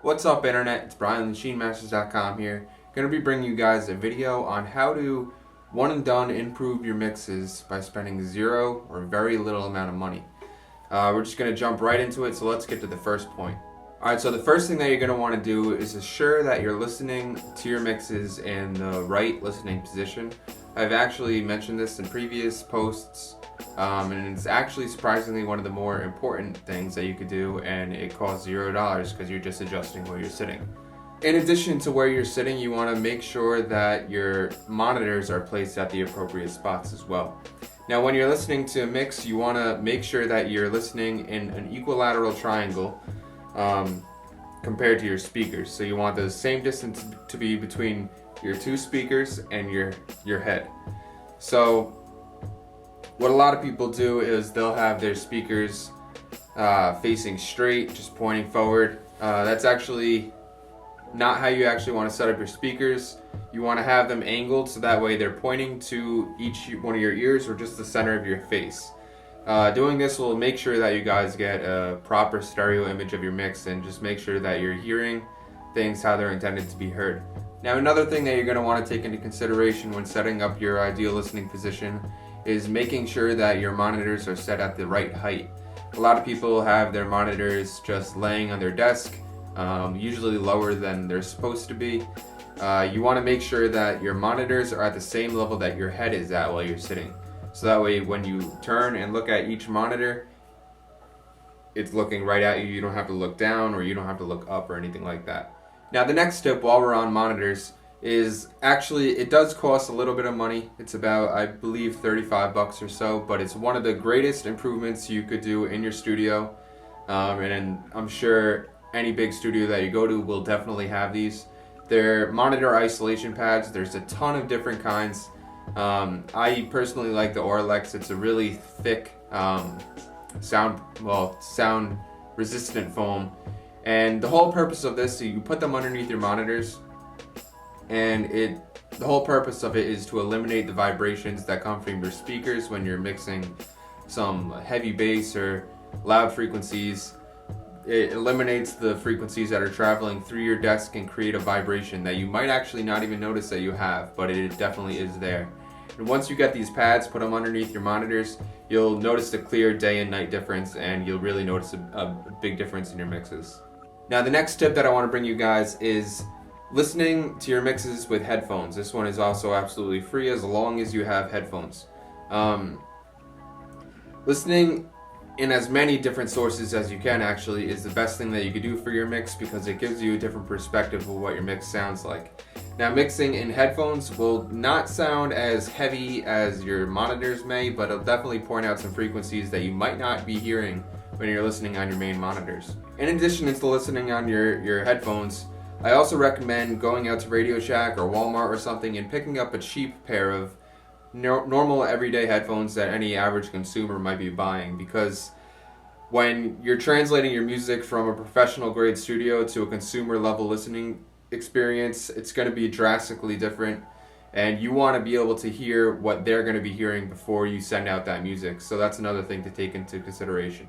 What's up, Internet? It's Brian, MachineMasters.com here. Going to be bringing you guys a video on how to one and done improve your mixes by spending zero or very little amount of money. We're just going to jump right into it, so let's get to the first point. Alright, so the first thing that you're going to want to do is assure that you're listening to your mixes in the right listening position. I've actually mentioned this in previous posts, and it's actually surprisingly one of the more important things that you could do, and it costs $0 because you're just adjusting where you're sitting. In addition to where you're sitting, you want to make sure that your monitors are placed at the appropriate spots as well. Now, when you're listening to a mix, you want to make sure that you're listening in an equilateral triangle compared to your speakers. So you want the same distance to be between your two speakers and your head. So what a lot of people do is they'll have their speakers facing straight, just pointing forward. That's actually not how you actually want to set up your speakers. You want to have them angled so that way they're pointing to each one of your ears or just the center of your face. Doing this will make sure that you guys get a proper stereo image of your mix and just make sure that you're hearing things how they're intended to be heard. Now, another thing that you're going to want to take into consideration when setting up your ideal listening position is making sure that your monitors are set at the right height. A lot of people have their monitors just laying on their desk, usually lower than they're supposed to be. You want to make sure that your monitors are at the same level that your head is at while you're sitting. So that way when you turn and look at each monitor, it's looking right at you. You don't have to look down or you don't have to look up or anything like that. Now, the next step while we're on monitors is actually, it does cost a little bit of money. It's about, I believe, $35 or so, but it's one of the greatest improvements you could do in your studio. And I'm sure any big studio that you go to will definitely have these. They're monitor isolation pads. There's a ton of different kinds. I personally like the Orlex. It's a really thick sound resistant foam. And the whole purpose of this, so you put them underneath your monitors, and the whole purpose of it is to eliminate the vibrations that come from your speakers when you're mixing some heavy bass or loud frequencies. It eliminates the frequencies that are traveling through your desk and create a vibration that you might actually not even notice that you have, but it definitely is there. And once you get these pads, put them underneath your monitors, you'll notice a clear day and night difference, and you'll really notice a big difference in your mixes. Now, the next tip that I want to bring you guys is listening to your mixes with headphones. This one is also absolutely free as long as you have headphones. Listening in as many different sources as you can actually is the best thing that you could do for your mix because it gives you a different perspective of what your mix sounds like. Now, mixing in headphones will not sound as heavy as your monitors may, but it'll definitely point out some frequencies that you might not be hearing when you're listening on your main monitors. In addition to listening on your headphones, I also recommend going out to Radio Shack or Walmart or something and picking up a cheap pair of normal everyday headphones that any average consumer might be buying, because when you're translating your music from a professional grade studio to a consumer level listening experience, it's going to be drastically different, and you want to be able to hear what they're going to be hearing before you send out that music. So that's another thing to take into consideration.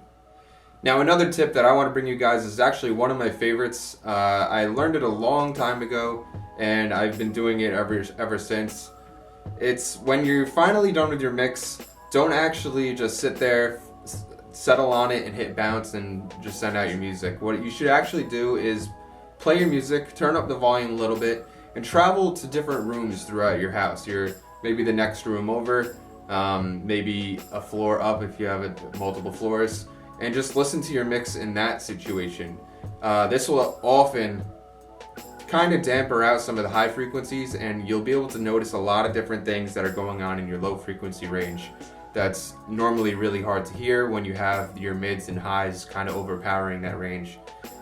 Now, another tip that I want to bring you guys is actually one of my favorites. I learned it a long time ago, and I've been doing it ever since. It's when you're finally done with your mix, don't actually just sit there, settle on it, and hit bounce and just send out your music. What you should actually do is play your music, turn up the volume a little bit, and travel to different rooms throughout your house. Maybe the next room over, maybe a floor up if you have multiple floors, and just listen to your mix in that situation. This will often kind of damper out some of the high frequencies, and you'll be able to notice a lot of different things that are going on in your low frequency range that's normally really hard to hear when you have your mids and highs kind of overpowering that range.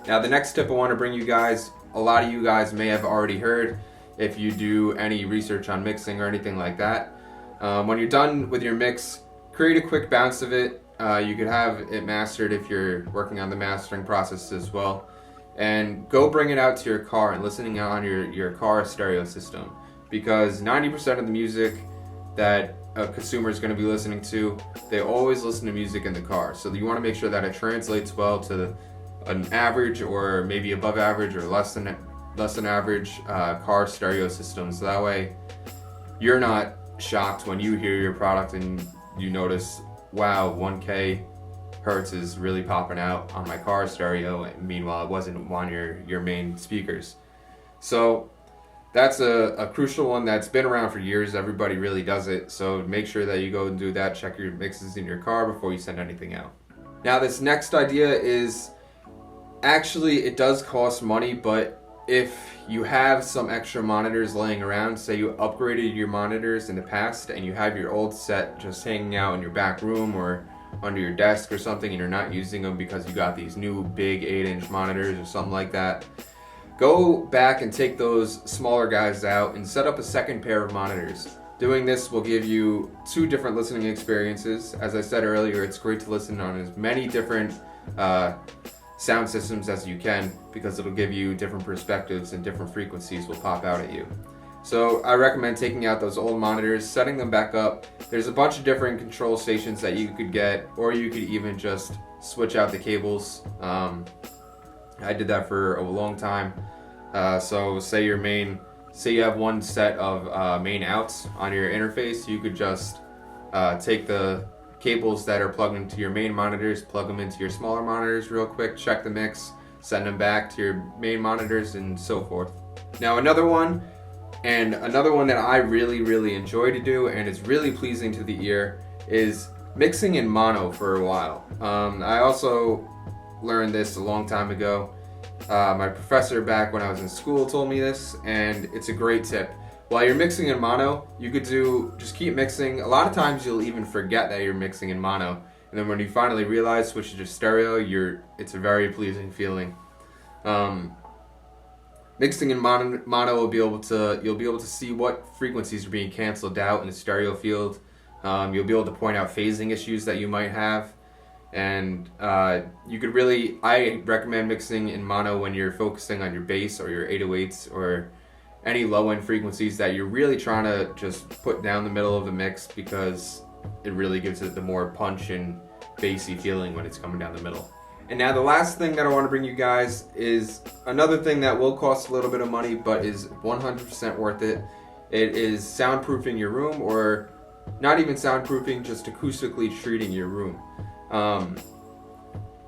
Now, the next tip I want to bring you guys, a lot of you guys may have already heard if you do any research on mixing or anything like that. When you're done with your mix, create a quick bounce of it. You could have it mastered if you're working on the mastering process as well. And go bring it out to your car and listening on your car stereo system, because 90% of the music that a consumer is going to be listening to, they always listen to music in the car. So you want to make sure that it translates well to an average or maybe above average or less than average car stereo system, so that way you're not shocked when you hear your product and you notice, wow, 1K hertz is really popping out on my car stereo, and meanwhile it wasn't on your main speakers. So that's a crucial one that's been around for years. Everybody really does it, so make sure that you go and do that. Check your mixes in your car before you send anything out. Now this next idea is, actually it does cost money, but if you have some extra monitors laying around, say you upgraded your monitors in the past and you have your old set just hanging out in your back room or under your desk or something, and you're not using them because you got these new big 8-inch monitors or something like that, go back and take those smaller guys out and set up a second pair of monitors. Doing this will give you 2 different listening experiences. As I said earlier, it's great to listen on as many different sound systems as you can, because it'll give you different perspectives and different frequencies will pop out at you. So I recommend taking out those old monitors, setting them back up. There's a bunch of different control stations that you could get, or you could even just switch out the cables. I did that for a long time. So say you have one set of main outs on your interface, you could just take the cables that are plugged into your main monitors, plug them into your smaller monitors real quick, check the mix, send them back to your main monitors, and so forth. Now another one that I really enjoy to do, and it's really pleasing to the ear, is mixing in mono for a while. I also learned this a long time ago. My professor back when I was in school told me this, and it's a great tip. While you're mixing in mono, you could just keep mixing. A lot of times you'll even forget that you're mixing in mono, and then when you finally realize switch it to stereo, it's a very pleasing feeling. Mixing in mono you'll be able to see what frequencies are being canceled out in the stereo field. You'll be able to point out phasing issues that you might have, and I recommend mixing in mono when you're focusing on your bass or your 808s or any low-end frequencies that you're really trying to just put down the middle of the mix, because it really gives it the more punch and bassy feeling when it's coming down the middle. And now the last thing that I want to bring you guys is another thing that will cost a little bit of money but is 100% worth it. It is soundproofing your room, or not even soundproofing, just acoustically treating your room.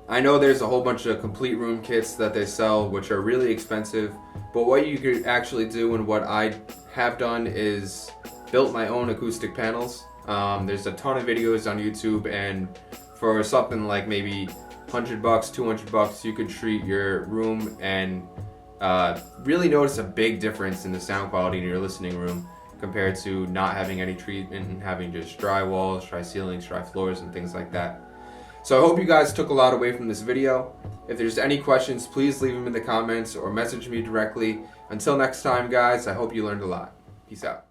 I know there's a whole bunch of complete room kits that they sell which are really expensive, but what you could actually do, and what I have done, is built my own acoustic panels. There's a ton of videos on YouTube, and for something like maybe $100, $200, you could treat your room and really notice a big difference in the sound quality in your listening room compared to not having any treatment and having just dry walls, dry ceilings, dry floors, and things like that. So I hope you guys took a lot away from this video. If there's any questions, please leave them in the comments or message me directly. Until next time, guys, I hope you learned a lot. Peace out.